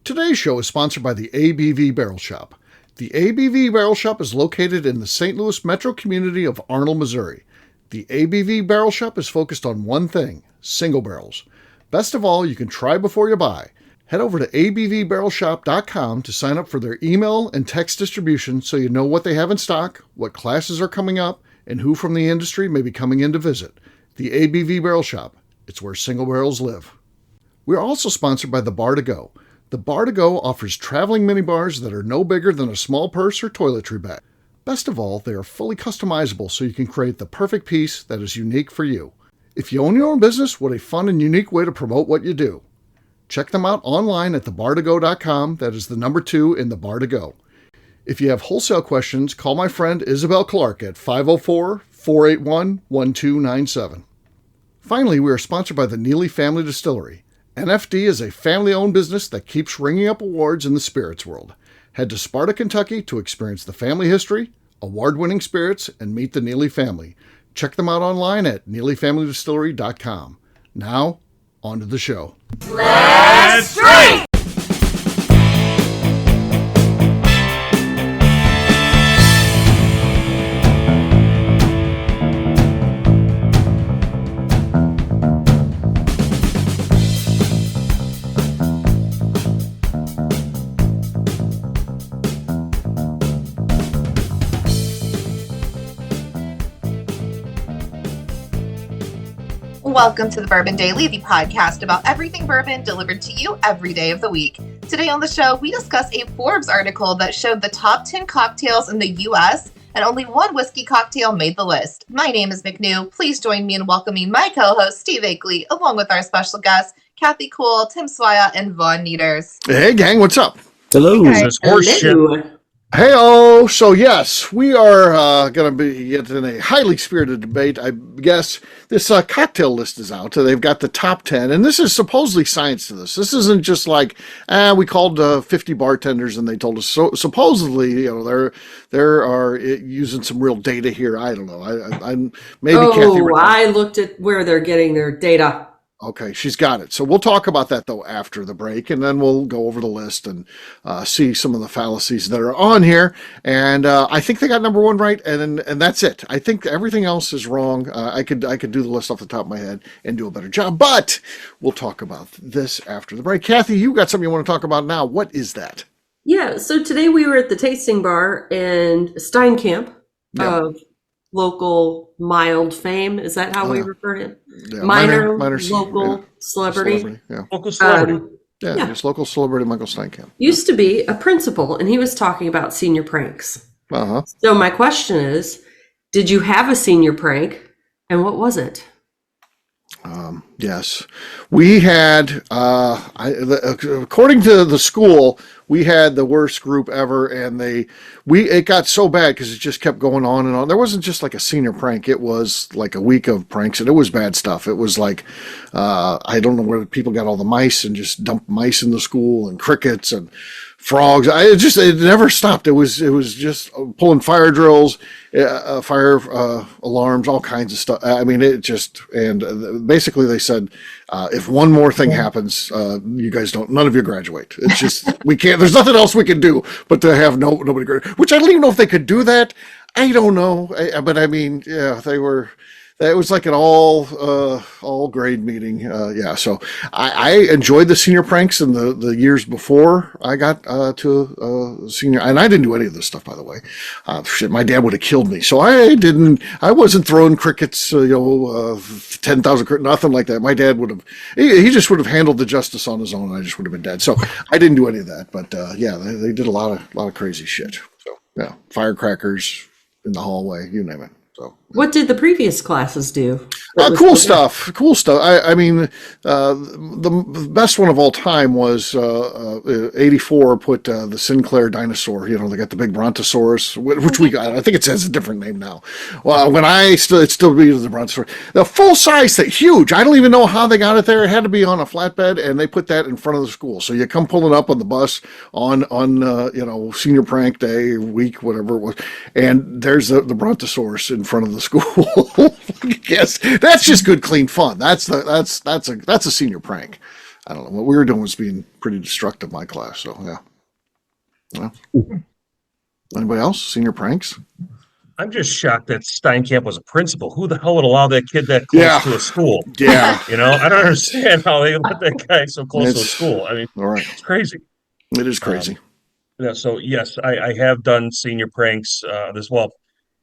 Today's show is sponsored by the ABV Barrel Shop. The ABV Barrel Shop is located in the St. Louis metro community of Arnold, Missouri. The ABV Barrel Shop is focused on one thing, single barrels. Best of all, you can try before you buy. Head over to abvbarrelshop.com to sign up for their email and text distribution so you know what they have in stock, what classes are coming up, and who from the industry may be coming in to visit. The ABV Barrel Shop. It's where single barrels live. We're also sponsored by the Bar to Go. The Bar to Go offers traveling minibars that are no bigger than a small purse or toiletry bag. Best of all, they are fully customizable so you can create the perfect piece that is unique for you. If you own your own business, what a fun and unique way to promote what you do. Check them out online at thebar2go.com. That is the number 2 in the Bar to Go. If you have wholesale questions, call my friend Isabel Clark at 504-481-1297. Finally, we are sponsored by the Neely Family Distillery. NFD is a family-owned business that keeps ringing up awards in the spirits world. Head to Sparta, Kentucky to experience the family history, award-winning spirits, and meet the Neely family. Check them out online at neelyfamilydistillery.com. Now, on to the show. Let's drink! Welcome to the Bourbon Daily, the podcast about everything bourbon delivered to you every day of the week. Today on the show, we discuss a Forbes article that showed the top 10 cocktails in the U.S., and only one whiskey cocktail made the list. My name is McNew. Please join me in welcoming my co-host, Steve Akeley, along with our special guests, Kathy Cool, Tim Swaya, and Vaughn Nieters. Hey, gang, what's up? Hello. Okay. Hello. Hey-oh! So yes, we are going to be in a highly spirited debate. I guess this cocktail list is out. They've got the top 10, and this is supposedly science to this. This isn't just like, we called 50 bartenders and they told us. So supposedly, you know, there are using some real data here. I don't know. I'm maybe Kathy. I looked at where they're getting their data. Okay, she's got it. So we'll talk about that, though, after the break, and then we'll go over the list and see some of the fallacies that are on here. And I think they got number 1 right, and that's it. I think everything else is wrong. I could do the list off the top of my head and do a better job, but we'll talk about this after the break. Kathy, you got something you want to talk about now. What is that? Yeah, so today we were at the tasting bar in Steinkamp of local mild fame. Is that how we refer to it? Yeah, minor local celebrity. Yeah. Local celebrity. Just local celebrity Michael Steinkamp. Used to be a principal, and he was talking about senior pranks. Uh-huh. So my question is, did you have a senior prank, and what was it? Yes, we had, according to the school, we had the worst group ever, and it got so bad because it just kept going on and on. There wasn't just like a senior prank. It was like a week of pranks, and it was bad stuff. It was like, I don't know where people got all the mice and just dumped mice in the school and crickets and frogs. It never stopped. It was just pulling fire drills, fire alarms, all kinds of stuff. I mean, and basically they said, if one more thing happens, you guys none of you graduate. It's just, we can't, there's nothing else we can do but to have nobody graduate, which I don't even know if they could do that. I don't know. But I mean, yeah, it was like an all grade meeting. So I enjoyed the senior pranks in the years before I got to senior, and I didn't do any of this stuff, by the way. My dad would have killed me. So I wasn't throwing crickets, 10,000 nothing like that. My dad he just would have handled the justice on his own, and I just would have been dead. So I didn't do any of that, but they did a lot of crazy shit. So yeah, firecrackers in the hallway, you name it. So, What did the previous classes do? Cool stuff. I mean, the best one of all time was 84 put the Sinclair dinosaur. You know, they got the big Brontosaurus, which we got. I think it has a different name now. Well, it's still be the Brontosaurus. The full size thing, huge. I don't even know how they got it there. It had to be on a flatbed, and they put that in front of the school. So you come pulling up on the bus on senior prank day, week, whatever it was, and there's the Brontosaurus in front of the school. Yes, that's just good, clean fun. That's a senior prank. I don't know. What we were doing was being pretty destructive, my class. So, yeah. Well, anybody else? Senior pranks? I'm just shocked that Steinkamp was a principal. Who the hell would allow that kid that close to a school? Yeah. I don't understand how they let that guy so close to a school. I mean, all right. It's crazy. It is crazy. So, yes, I have done senior pranks as well.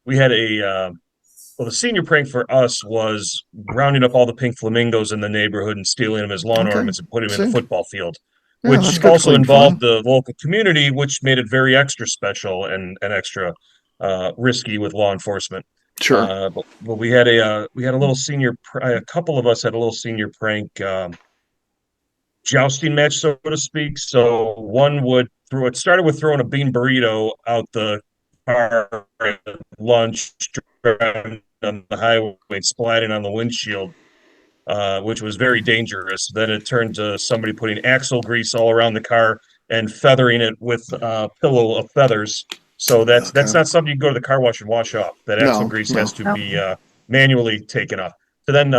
We had the senior prank for us was rounding up all the pink flamingos in the neighborhood and stealing them as lawn ornaments and putting them in the football field, which also involved the local community, which made it very extra special and extra risky with law enforcement. Sure. But we had a little senior. A couple of us had a little senior prank jousting match, so to speak. So one would throw. It started with throwing a bean burrito out the car at lunch, driving on the highway, splatting on the windshield, which was very dangerous. Then it turned to somebody putting axle grease all around the car and feathering it with a pillow of feathers. So that's not something you can go to the car wash and wash off. That axle grease has to be manually taken off. So then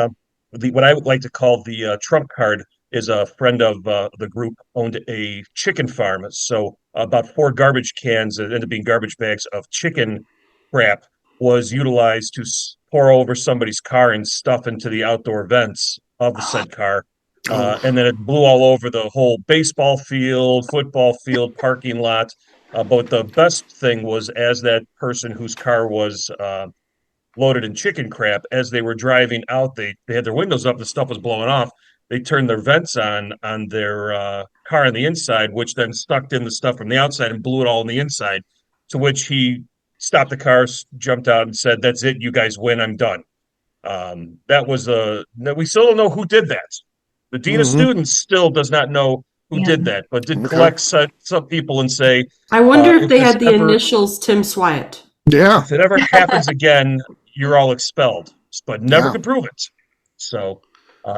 what I would like to call the trump card is a friend of the group owned a chicken farm. So about 4 garbage cans that ended up being garbage bags of chicken crap was utilized to pour over somebody's car and stuff into the outdoor vents of the said car. And then it blew all over the whole baseball field, football field, parking lot. But the best thing was, as that person whose car was loaded in chicken crap, as they were driving out, they had their windows up, the stuff was blowing off. They turned their vents on their car on the inside, which then sucked in the stuff from the outside and blew it all on the inside, to which he stopped the car, jumped out and said, "That's it, you guys win, I'm done." That was we still don't know who did that. The dean of students still does not know who did that, but did collect some people and say, I wonder if they had the initials Tim Swiat. Yeah. If it ever happens again, you're all expelled, but never could prove it. So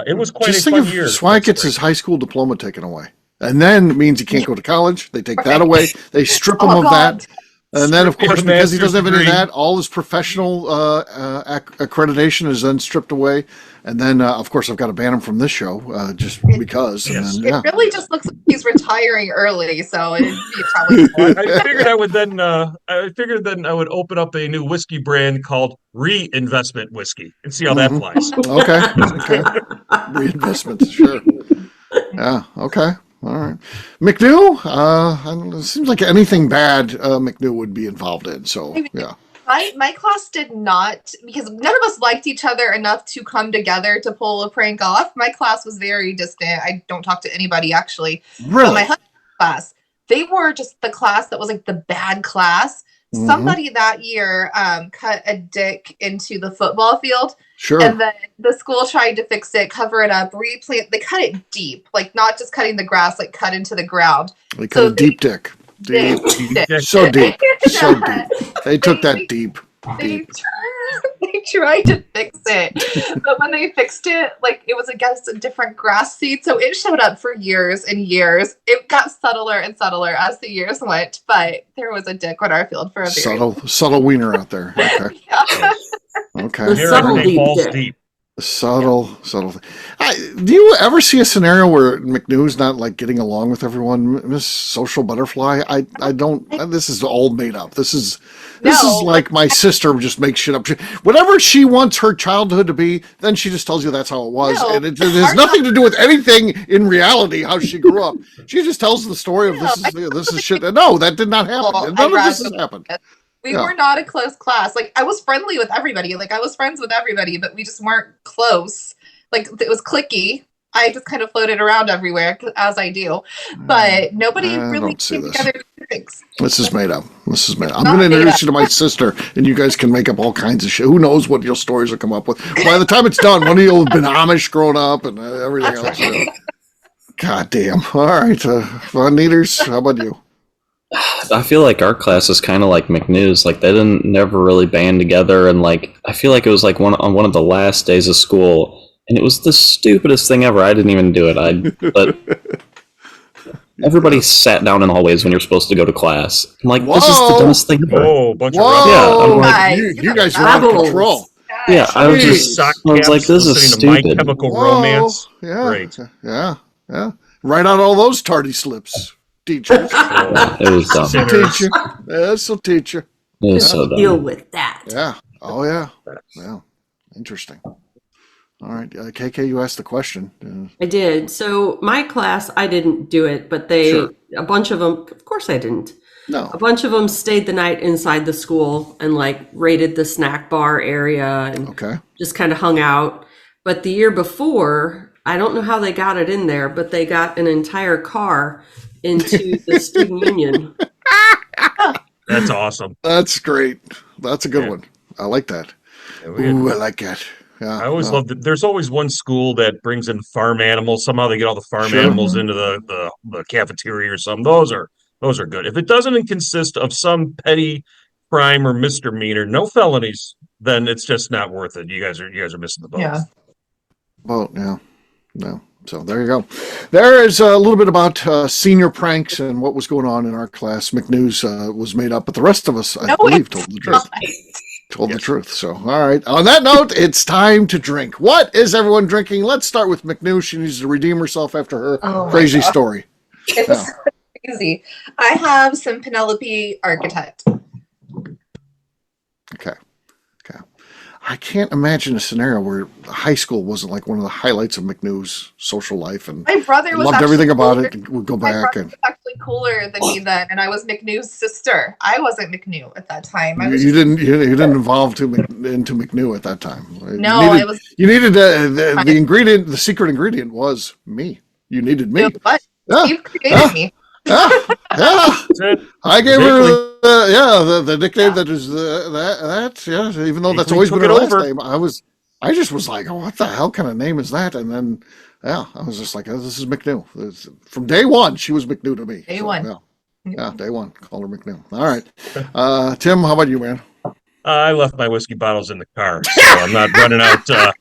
it was quite Just a think fun if year. Swank gets his high school diploma taken away. And then it means he can't go to college. They take that away. They strip him of that. And then, of course, because he doesn't have any of that, all his professional accreditation is then stripped away. And then, of course, I've got to ban him from this show just because. And then, It really just looks like he's retiring early, so it'd be probably. I figured I would then. I figured then I would open up a new whiskey brand called Reinvestment Whiskey and see how that flies. Okay. Reinvestment, sure. Yeah. Okay. All right. McNew, I don't know, it seems like anything bad McNew would be involved in. So, yeah. My class did not, because none of us liked each other enough to come together to pull a prank off. My class was very distant. I don't talk to anybody, actually. Really? But my husband's class, they were just the class that was like the bad class. Mm-hmm. Somebody that year cut a dick into the football field. Sure. And then the school tried to fix it, cover it up, replant. They cut it deep, like not just cutting the grass, like cut into the ground. They cut a deep dick. Deep. So deep. So deep. They took that deep. They tried to fix it, but when they fixed it, like it was against a different grass seed, so it showed up for years and years. It got subtler and subtler as the years went, but there was a dick on our field for a very subtle wiener out there. Okay. Yeah. Okay. The subtle deep. Subtle. Do you ever see a scenario where McNew's not like getting along with everyone? Miss Social Butterfly? I don't. This is all made up. This is like my sister just makes shit up. Whatever she wants her childhood to be, then she just tells you that's how it was, and it has nothing to do with anything in reality how she grew up. She just tells the story of this is shit. No, that did not happen. None of this has happened. We were not a close class. Like, I was friendly with everybody. Like, I was friends with everybody, but we just weren't close. Like, it was cliquey. I just kind of floated around everywhere, as I do. But nobody really came together to do things. This is made up. I'm going to introduce you to my sister, and you guys can make up all kinds of shit. Who knows what your stories will come up with. By the time it's done, one of you will have been Amish growing up and everything else. Right. God damn. All right. Nieters, how about you? I feel like our class is kind of like McNew's. Like they didn't never really band together, and like I feel like it was like on one of the last days of school, and it was the stupidest thing ever. I didn't even do it. But everybody sat down in the hallways when you're supposed to go to class. I'm like, this is the dumbest thing ever. Oh, bunch of I'm like, you guys are out of control. Yeah, I was like, this is stupid. My Chemical Romance. Yeah, Great. Yeah. Yeah. Write out all those tardy slips, teachers. It was dumb. This'll teach you. This'll teach you. It was so Deal dumb. with that. Yeah. Oh, yeah. Yeah. Interesting. All right. KK, you asked the question. I did. So my class, I didn't do it, but Sure. a bunch of them, of course I didn't. No. A bunch of them stayed the night inside the school and like raided the snack bar area and Okay. just kind of hung out. But the year before, I don't know how they got it in there, but they got an entire car into the student union. That's awesome. That's great. That's a good Yeah. one. I like that. Yeah, we had- Ooh, I like that. Yeah. I always love that. There's always one school that brings in farm animals. Somehow they get all the farm Sure. animals into the cafeteria or something. Those are good. If it doesn't consist of some petty crime or misdemeanor, no felonies, then it's just not worth it. You guys are missing the boat. Yeah. Well, yeah. No. So there you go. There is a little bit about senior pranks and what was going on in our class. McNew's was made up, but the rest of us, I believe, told the truth. Told the truth. So, all right. On that note, it's time to drink. What is everyone drinking? Let's start with McNew. She needs to redeem herself after her Oh my crazy God. story. It's Yeah. crazy. I have some Penelope Architect. Okay. I can't imagine a scenario where high school wasn't like one of the highlights of McNew's social life, and My brother was loved actually everything about cooler. it. And would go My back brother and was actually cooler than me then, and I was McNew's sister. I wasn't McNew at that time. I you, was you didn't evolve into McNew at that time. no, it was You needed the ingredient. The secret ingredient was me. You needed me. what Yeah. Steve created me. Yeah. That's it. I gave Exactly. her the nickname that is that even though that's Exactly. always been Took her it last over. name. I just was like, oh, what the hell kind of name is that? And then I was just like, oh, this is McNew. From day one, she was McNew to me. Day one. Yeah, day one. Called her McNew. All right. Tim, how about you, man? I left my whiskey bottles in the car, so I'm not running out. Oh,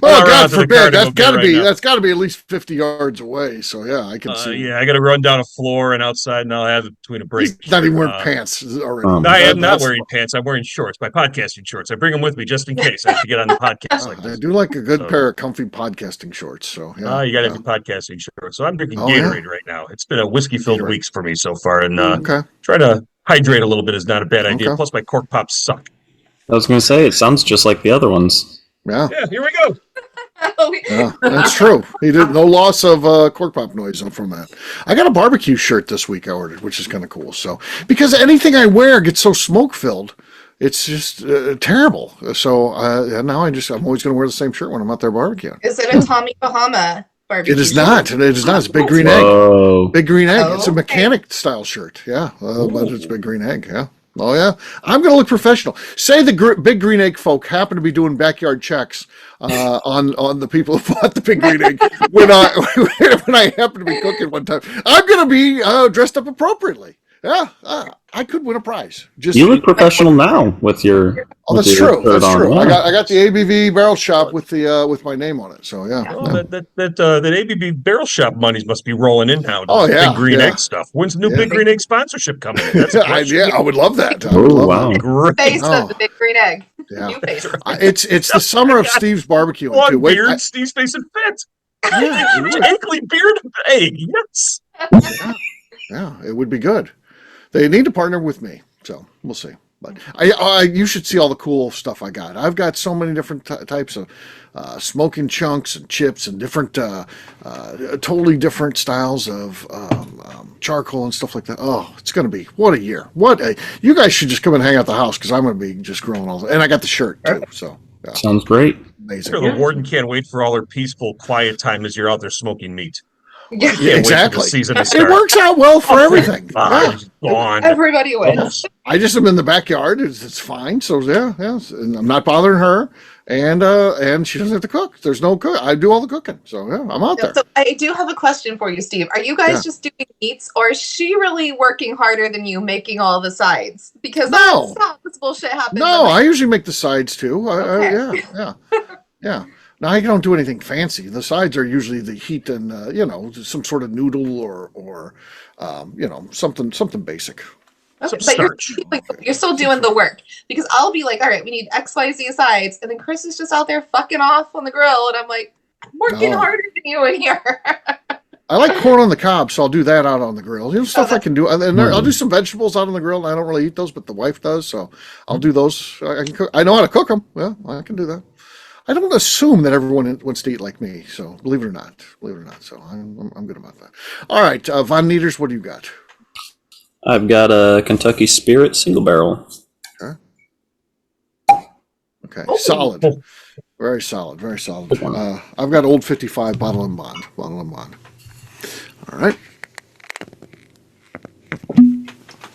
I'll run out God to the car forbid. to That's go get got to it be right now. that's got to be at least 50 yards away. So yeah, I can see. Yeah, I got to run down a floor and outside, and I'll have it between a break. He's not even wearing Uh, pants already. Um, I am not That's- wearing pants. I'm wearing shorts. My podcasting shorts. I bring them with me just in case I have to get on the podcast like I this. do like a good So- pair of comfy podcasting shorts. So yeah. You got to have your podcasting shorts. So I'm drinking Oh, yeah. Gatorade right now. It's been a whiskey-filled Gatorade. weeks for me so far, and Okay. trying to hydrate a little bit is not a bad idea. Okay. Plus, my cork pops suck. I was going to say, it sounds just like the other ones. Yeah. Yeah, here we go. Yeah, that's true. He did no loss of cork pop noise from that. I got a barbecue shirt this week I ordered, which is kind of cool. So because anything I wear gets so smoke filled, it's just terrible. So now I'm always going to wear the same shirt when I'm out there barbecuing. Is it a Tommy Bahama barbecue? It is shirt? not. It is not. It's Big Green Egg. Whoa. Big Green Egg. It's a Okay. mechanic style shirt. Yeah, but it's Big Green Egg. Yeah. Oh yeah. I'm going to look professional. Say the Big Green Egg folk happen to be doing backyard checks on the people who bought the Big Green Egg when I happen to be cooking one time. I'm going to be dressed up appropriately. Yeah, I could win a prize. Just You look professional now with your. Oh, with that's your true. shirt That's on. true. Yeah. I got the ABV barrel shop with the with my name on it. So yeah. Oh, that ABB barrel shop monies must be rolling in now. Oh, yeah, Big Green yeah. Egg stuff. When's the new Yeah. Big Green Egg sponsorship coming in? That's a question. I would love that. I Oh, would love wow. Great. Face Oh. of the Big Green Egg. Yeah. New face. It's the summer of Steve's barbecue Long too. Wait, beard, Steve's face and fit. yeah, it would. Ankly beard egg. Yes. Yeah, it would be good. They need to partner with me, so we'll see. But you should see all the cool stuff I got. I've got so many different types of smoking chunks and chips and different, totally different styles of charcoal and stuff like that. Oh, it's going to be, what a year. You guys should just come and hang out at the house because I'm going to be just grilling all and I got the shirt too, so yeah, Sounds great. amazing. Sure, the warden can't wait for all her peaceful, quiet time as you're out there smoking meat. Yeah. Can't wait for the Exactly. season to It start. works out well for everything. Ah, Yeah. it's gone. Everybody wins. I just am in the backyard. It's fine. So yeah. And I'm not bothering her, and she doesn't have to cook. There's no cook. I do all the cooking. So yeah, I'm out there. So I do have a question for you, Steve. Are you guys Yeah. just doing meats, or is she really working harder than you, making all the sides? Because No. that's how this bullshit happens. No, in I usually make the sides too. Okay. Yeah. Now I don't do anything fancy. The sides are usually the heat and some sort of noodle or something basic. Okay, Some but starch. you're still doing the work, because I'll be like, all right, we need XYZ sides, and then Chris is just out there fucking off on the grill, and I'm like, I'm working No. harder than you in here. I like corn on the cob, so I'll do that out on the grill. Stuff I can do. And then I'll do some vegetables out on the grill. And I don't really eat those, but the wife does, so I'll do those. I can cook. I know how to cook them. Well, I can do that. I don't assume that everyone wants to eat like me, so believe it or not. So I'm good about that. All right, Von Nieters, what do you got? I've got a Kentucky Spirit single barrel. Okay, solid. Very solid. I've got Old 55 Bottle and Bond. All right.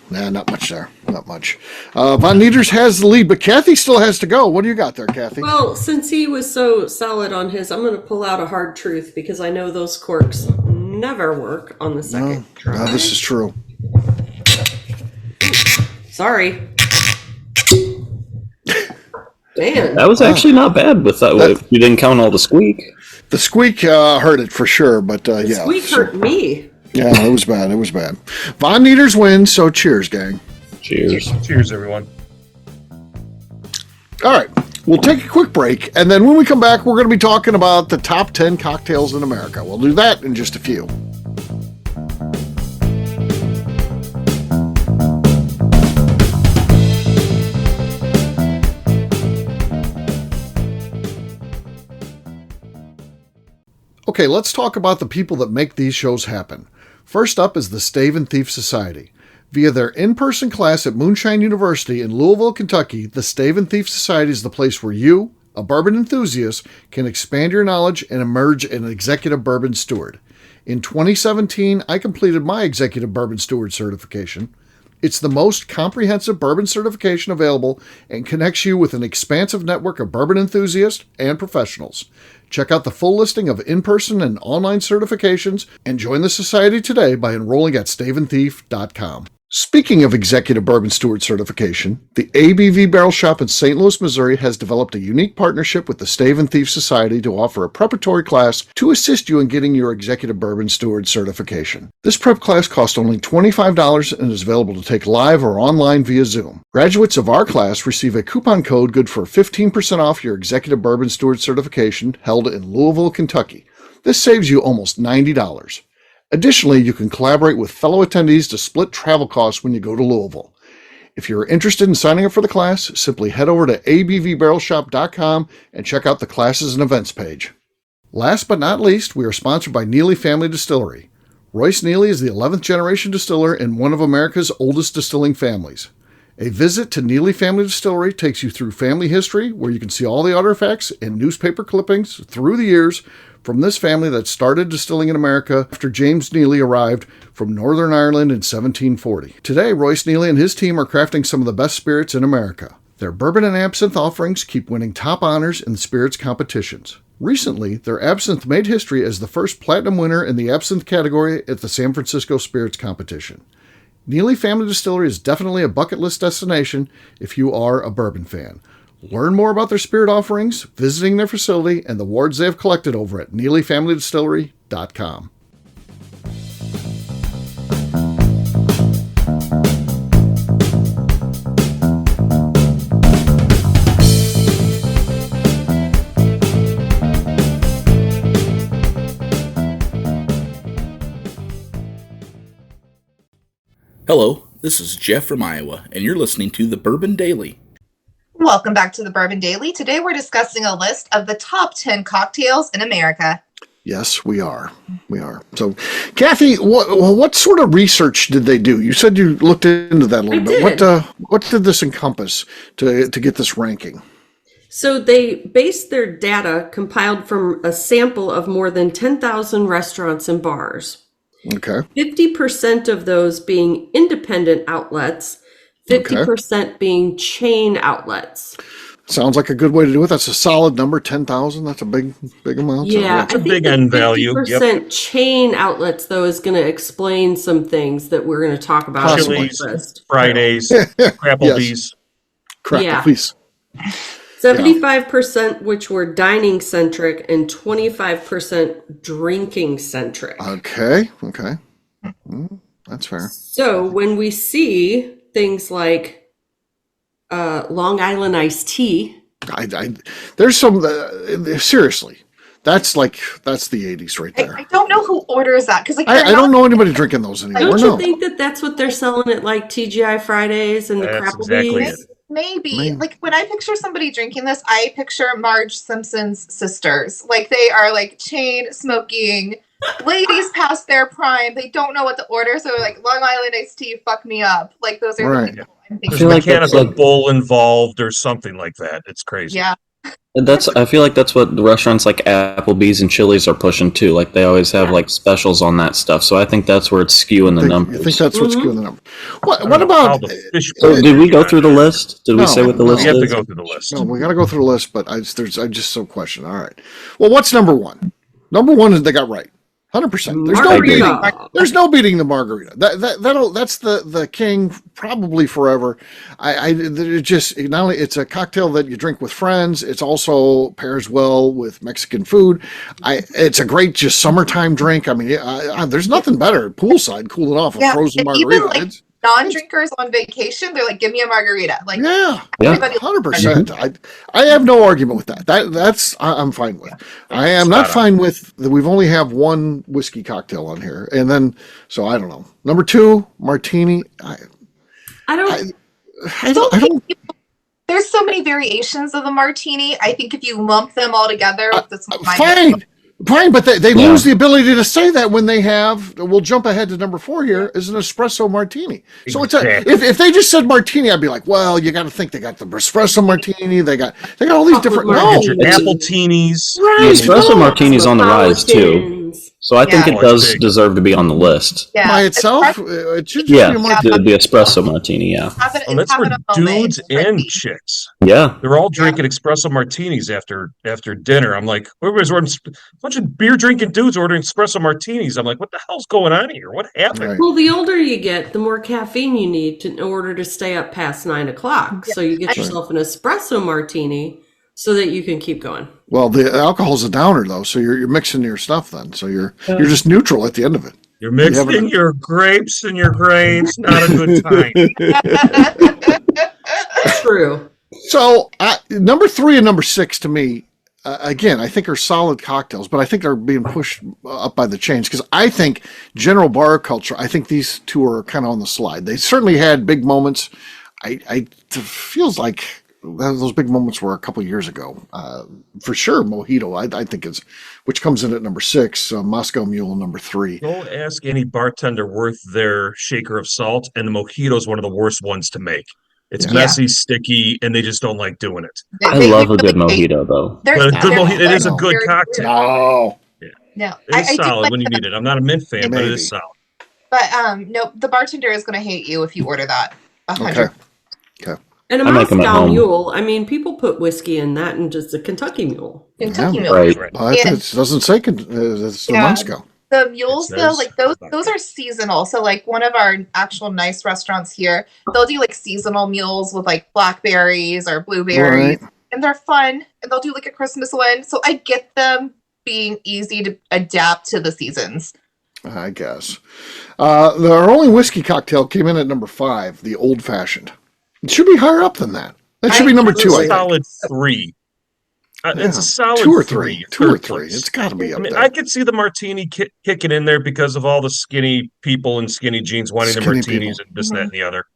Nah, not much there. Not much. Von Nieters has the lead, but Kathy still has to go. What do you got there, Kathy? Well, since he was so solid on his, I'm going to pull out a hard truth because I know those corks never work on the second try. No, this is true. Sorry. Man. That was actually not bad with that. You didn't count all the squeak. The squeak hurt it for sure, but The squeak hurt me. Yeah, it was bad. Von Nieters wins, so cheers, gang. Cheers. Cheers, everyone. All right, we'll take a quick break, and then when we come back, we're going to be talking about the top 10 cocktails in America. We'll do that in just a few. Okay, let's talk about the people that make these shows happen. First up is the Stave and Thief Society. Via their in-person class at Moonshine University in Louisville, Kentucky, the Stave and Thief Society is the place where you, a bourbon enthusiast, can expand your knowledge and emerge an executive bourbon steward. In 2017, I completed my executive bourbon steward certification. It's the most comprehensive bourbon certification available and connects you with an expansive network of bourbon enthusiasts and professionals. Check out the full listing of in-person and online certifications and join the society today by enrolling at staveandthief.com. Speaking of executive bourbon steward certification, the ABV Barrel Shop in St. Louis, Missouri has developed a unique partnership with the Stave and Thief Society to offer a preparatory class to assist you in getting your executive bourbon steward certification. This prep class costs only $25 and is available to take live or online via Zoom. Graduates of our class receive a coupon code good for 15% off your executive bourbon steward certification held in Louisville, Kentucky. This saves you almost $90. Additionally, you can collaborate with fellow attendees to split travel costs when you go to Louisville. If you're interested in signing up for the class, simply head over to abvbarrelshop.com and check out the classes and events page. Last but not least, we are sponsored by Neely Family Distillery. Royce Neely is the 11th generation distiller in one of America's oldest distilling families. A visit to Neely Family Distillery takes you through family history, where you can see all the artifacts and newspaper clippings through the years from this family that started distilling in America after James Neely arrived from Northern Ireland in 1740. Today, Royce Neely and his team are crafting some of the best spirits in America. Their bourbon and absinthe offerings keep winning top honors in spirits competitions. Recently, their absinthe made history as the first platinum winner in the absinthe category at the San Francisco Spirits Competition. Neely Family Distillery is definitely a bucket list destination if you are a bourbon fan. Learn more about their spirit offerings, visiting their facility, and the awards they have collected over at NeelyFamilyDistillery.com. Hello, this is Jeff from Iowa, and you're listening to the Bourbon Daily. Welcome back to the Bourbon Daily. Today we're discussing a list of the top 10 cocktails in America. Yes, we are. So, Kathy, what sort of research did they do? You said you looked into that a little bit. What did this encompass to get this ranking? So they based their data compiled from a sample of more than 10,000 restaurants and bars. Okay. 50% of those being independent outlets, 50% being chain outlets. Sounds like a good way to do it. That's a solid number, 10,000. That's a big amount. Yeah, It's a big end value. 50% chain outlets, though, is going to explain some things that we're going to talk about. Chili's, Fridays, Crapplebee's. Crapplebee's. 75% which were dining centric and 25% drinking centric. Okay. That's fair. So when we see things like Long Island iced tea, There's some seriously. That's the 80s right there. I don't know who orders that because like I don't know anybody drinking those anymore. Don't you No. think that that's what they're selling at like TGI Fridays and the That's Crapplebees? exactly it. Maybe. Like when I picture somebody drinking this, I picture Marge Simpson's sisters. Like they are like chain smoking ladies past their prime. They don't know what to order, so they're like Long Island iced tea, fuck me up. Like those are Right. the people I'm There's thinking. a like that's mechanical like- bull involved or something like that. It's crazy. Yeah. I feel like that's what the restaurants like Applebee's and Chili's are pushing too. Like they always have like specials on that stuff. So I think that's where it's skewing the numbers. You think that's what's skewing the number? What How about? the fish So bowl- did we go through the list? Did we No, say what the no. list We have to is? go through the list. No, we got to go through the list, but I'm just so questioning. All right. Well, what's number one? Number one is they got right. 100%. Margarita. There's no beating the margarita. That's the king probably forever. It just not only it's a cocktail that you drink with friends. It's also pairs well with Mexican food. It's a great just summertime drink. I mean, there's nothing better poolside cooling off a Yeah, frozen and margarita. even, like, non-drinkers on vacation, they're like, give me a margarita. Like, Yeah, everybody 100%. I have no argument with that. I'm fine with. I am not fine with that. We've only have one whiskey cocktail on here, and then so I don't know. Number two, martini. I don't. I don't. There's so many variations of the martini. I think if you lump them all together, that's my Fine, but they lose the ability to say that when they have. We'll jump ahead to number four here. Is an espresso martini. So Exactly. if they just said martini, I'd be like, well, you got to think they got the espresso martini. They got all these different. No, Get your apple teenies. The espresso martini's on the rise too. Neapolitans. So I think Yeah. it Oh, does it's big. deserve to be on the list. Yeah. by itself, Espresso- it should just Yeah, be a martini. the espresso martini, yeah. have it- And that's have for it a moment. dudes It's and like- chicks. Yeah. They're all drinking espresso martinis after dinner. I'm like, everybody's ordering a bunch of beer drinking dudes ordering espresso martinis. I'm like, what the hell's going on here? What happened? Right. Well, the older you get, the more caffeine you need in order to stay up past 9 o'clock. So you get yourself an espresso martini so that you can keep going. Well, the alcohol's a downer though, so you're mixing your stuff then. So you're just neutral at the end of it. You're mixing haven't- your grapes and your grains. Not a good time. True. So number three and number six to me, again, I think are solid cocktails, but I think they're being pushed up by the chains because I think general bar culture. I think these two are kind of on the slide. They certainly had big moments. It feels like those big moments were a couple years ago. For sure, Mojito, I think is, which comes in at number six, Moscow Mule number three. Go ask any bartender worth their shaker of salt, and the mojito is one of the worst ones to make. It's Yeah. messy, sticky, and they just don't like doing it. I love a good mojito though. But a good mojito, it is a good cocktail. No, No, It is do solid like when you that. need it. I'm not a mint fan, but it Maybe. is solid. But no, the bartender is going to hate you if you order that. 100. okay. And a I make 'em at Moscow home. Mule, I mean, people put whiskey in that and just a Kentucky Mule. Kentucky Yeah, Mule. Right. It doesn't say it's the Yeah. Moscow. The mules It though, says like those are seasonal. So like one of our actual nice restaurants here, they'll do like seasonal mules with like blackberries or blueberries, and they're fun. And they'll do like a Christmas one. So I get them being easy to adapt to the seasons. I guess. Our only whiskey cocktail came in at number five, the old fashioned. It should be higher up than that. That should be number It's two, I a think. solid three. It's Yeah. a solid Two or three. three. Two or third three. place. It's got to be I up mean, there. I could see the martini kicking in there because of all the skinny people in skinny jeans wanting the Skinny martinis people. and this, that, and the other.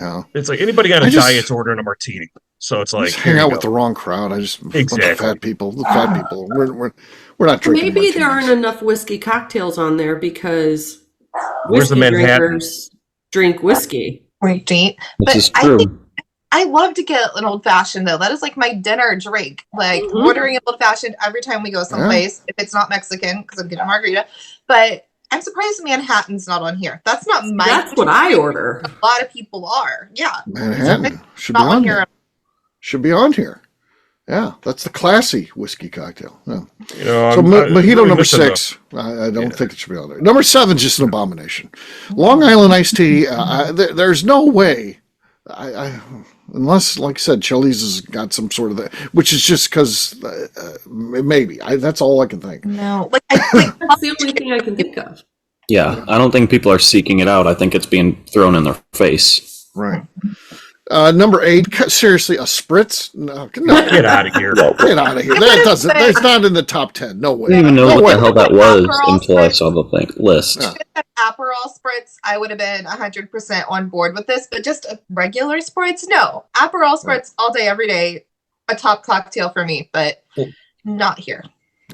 Yeah. It's like anybody on I a just- diet's ordering a martini. So it's like Just hang here you out with go. the wrong crowd. I just bunch of Exactly. fat people. The fat people. We're not drinking. Maybe there aren't martinis. enough whiskey cocktails on there because Where's the whiskey Manhattan? drinkers drink whiskey. Right, Jane? This is I true. think I love to get an old fashioned though. That is like my dinner drink. Like Mhm. ordering an old fashioned every time we go someplace. If it's not Mexican, because I'm getting a margarita. But I'm surprised Manhattan's not on here. That's not my. That's what I order. A lot of people are. Yeah. Manhattan should be Not on on here. here. Should be on here. Yeah, that's the classy whiskey cocktail. Yeah. You know, So Mojito we're number missing the- 6, I don't think it should be on there. Number 7 is just an abomination. Long Island iced tea. There's no way. Unless, like I said, Chili's has got some sort of that, which is just because maybe. That's all I can think. No. Like That's the only thing I can think of. Yeah, I don't think people are seeking it out. I think it's being thrown in their face. Right. Number 8, seriously, a spritz? No, Get out of here. get out of here. That doesn't. That's not in the top 10. No way. I didn't even know No what way. the hell that was Aperol until I spritz. saw the list. Yeah. Aperol spritz, I would have been 100% on board with this, but just a regular spritz, no. Aperol spritz all day, every day, a top cocktail for me, but not here.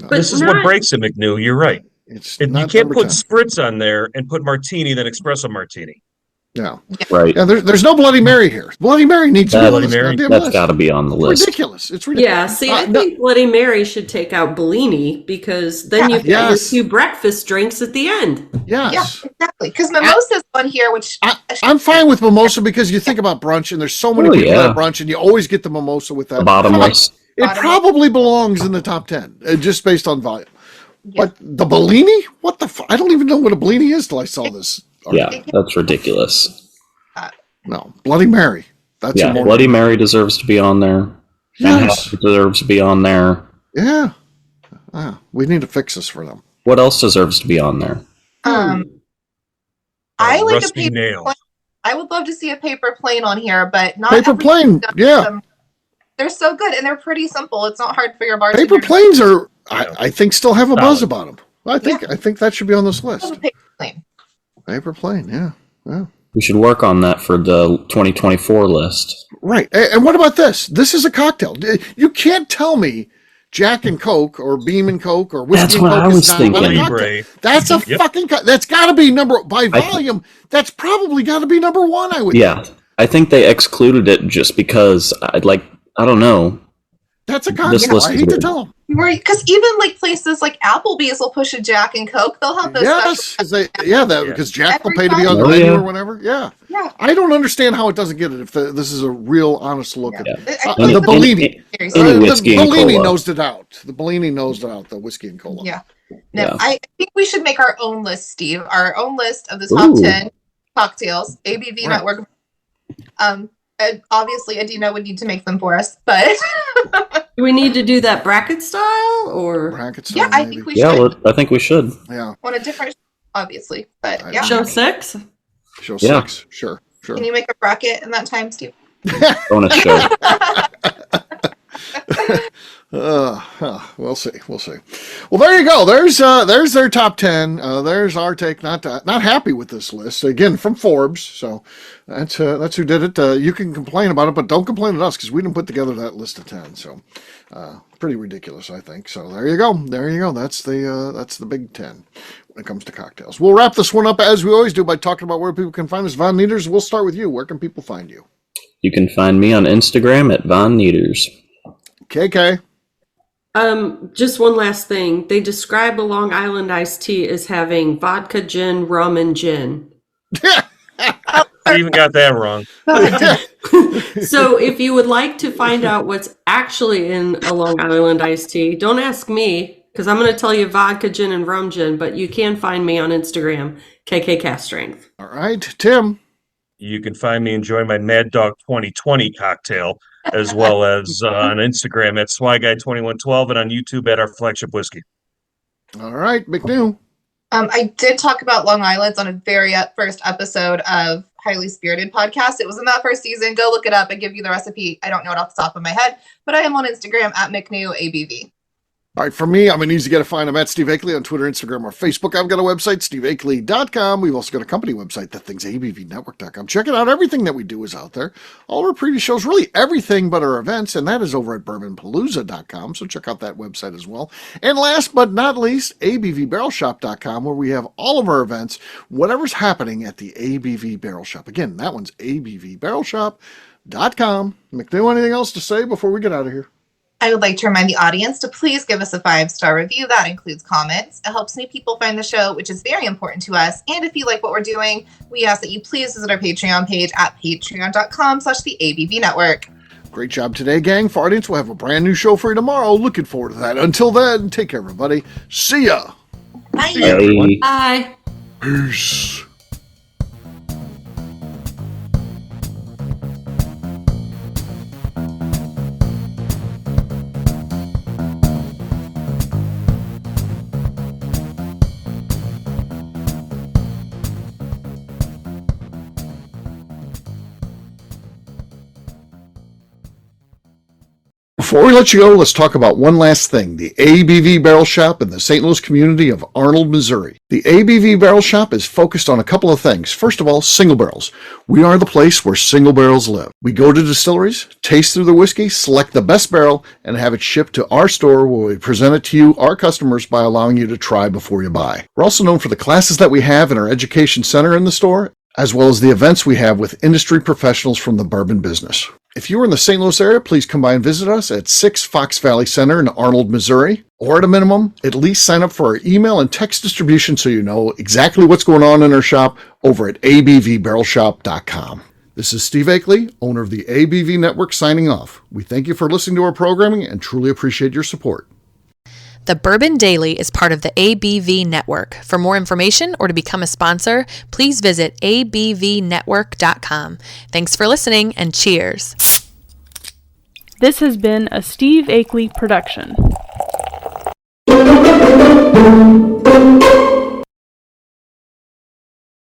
But This is what breaks it, McNew. You're right. It's You not can't number put 10. spritz on there and put martini, then espresso martini. Yeah. Right. Yeah, there's no Bloody Mary here. Bloody Mary needs to be on Bloody this Mary? goddamn That's list. got to be on the It's list. ridiculous. It's ridiculous. Yeah, see, I No, think Bloody Mary should take out Bellini because then Yeah. you've got your Yes. 2 breakfast drinks at the end. Yeah, yes. exactly. Because mimosa's on here, which I'm fine with mimosa because you think about brunch and there's so many Oh, people yeah. at brunch and you always get the mimosa with that. The bottomless. It probably belongs in the top 10 just based on volume. Yeah. But the Bellini? What the I don't even know what a Bellini is till I saw this. Yeah, that's ridiculous. No, Bloody Mary. That's Yeah, a more. Bloody Mary deserves to be on there. Yes. Manhattan deserves to be on there. Yeah. We need to fix this for them. What else deserves to be on there? I like a Rusty paper nail. plane. I would love to see a paper plane on here, but not Paper every- plane, yeah. They're so good and they're pretty simple. It's not hard for your bartender. Paper planes are, I think, still have a buzz Solid. about them. I think that should be on this to have list. a paper plane. Paper plane, yeah. We should work on that for the 2024 list. Right. And what about this? This is a cocktail. You can't tell me Jack and Coke or Beam and Coke or whiskey That's and what Coke I is was not thinking. a cocktail. Libre. That's a Yep. fucking. That's got to be by I- volume. That's probably got to be number 1. I would. Yeah, I think they excluded it just because I don't know. That's a This cocktail. list I is hate to weird. tell them. Because even like places like Applebee's will push a Jack and Coke. They'll have those Yes, special. because Jack will Every pay to be on the time. menu Oh, yeah. or whatever. Yeah. Yeah. I don't understand how it doesn't get it. If this is a real honest look at Yeah. I the think Bellini. it's Any very the whiskey and Bellini cola. nosed it out. The Bellini nosed it out. The whiskey and cola. Yeah. No, Yeah. I think we should make our own list, Steve. Our own list of the top Ooh. 10 cocktails. ABV Right. Network. Obviously, Adina would need to make them for us, but Do we need to do that bracket style or Bracket style, yeah, I maybe. think we Yeah, should I think we should. Yeah. on a different, obviously. But I yeah, show 6? Show Yeah. 6. Sure. can you make a bracket in that time, Steve? Bonus show. We'll see. We'll see. Well, there you go. There's their top 10. There's our take. Not happy with this list again from Forbes. So that's who did it. You can complain about it, but don't complain at us because we didn't put together that list of 10. So pretty ridiculous, I think. So there you go. There you go. That's the Big 10 when it comes to cocktails. We'll wrap this one up as we always do by talking about where people can find us. Von Nieters, we'll start with you. Where can people find you? You can find me on Instagram at Von Nieters. KK. Just one last thing. They describe a Long Island iced tea as having vodka, gin, rum, and gin. You even got that wrong. So if you would like to find out what's actually in a Long Island iced tea, don't ask me because I'm going to tell you vodka, gin, and rum gin, but you can find me on Instagram, KK Cast Strength. All right, Tim. You can find me enjoying my Mad Dog 2020 cocktail, as well as on Instagram at SwyGuy2112 and on YouTube at Our Flagship Whiskey. All right, McNew. I did talk about Long Island's on a very first episode of Highly Spirited podcast. It was in that first season. Go look it up. I give you the recipe. I don't know it off the top of my head, but I am on Instagram at McNew ABV. All right, for me, I'm an easy guy to find. I'm at Steve Akeley on Twitter, Instagram, or Facebook. I've got a website, steveakeley.com. We've also got a company website, thatthingsabvnetwork.com. Check it out. Everything that we do is out there. All of our previous shows, really everything but our events, and that is over at bourbonpalooza.com. So check out that website as well. And last but not least, abvbarrelshop.com, where we have all of our events, whatever's happening at the ABV Barrel Shop. Again, that one's abvbarrelshop.com. McNew, anything else to say before we get out of here? I would like to remind the audience to please give us a 5-star review. That includes comments. It helps new people find the show, which is very important to us. And if you like what we're doing, we ask that you please visit our Patreon page at patreon.com/the Network. Great job today, gang. For our audience, we'll have a brand new show for you tomorrow. Looking forward to that. Until then, take care, everybody. See ya. Bye. See ya, everyone. Bye. Peace. Before we let you go, let's talk about one last thing, the ABV Barrel Shop in the St. Louis community of Arnold, Missouri. The ABV Barrel Shop is focused on a couple of things. First of all, single barrels. We are the place where single barrels live. We go to distilleries, taste through the whiskey, select the best barrel, and have it shipped to our store where we present it to you, our customers, by allowing you to try before you buy. We're also known for the classes that we have in our education center in the store, as well as the events we have with industry professionals from the bourbon business. If you are in the St. Louis area, please come by and visit us at 6 Fox Valley Center in Arnold, Missouri. Or at a minimum, at least sign up for our email and text distribution so you know exactly what's going on in our shop over at abvbarrelshop.com. This is Steve Akeley, owner of the ABV Network, signing off. We thank you for listening to our programming and truly appreciate your support. The Bourbon Daily is part of the ABV Network. For more information or to become a sponsor, please visit abvnetwork.com. Thanks for listening and cheers. This has been a Steve Akeley production.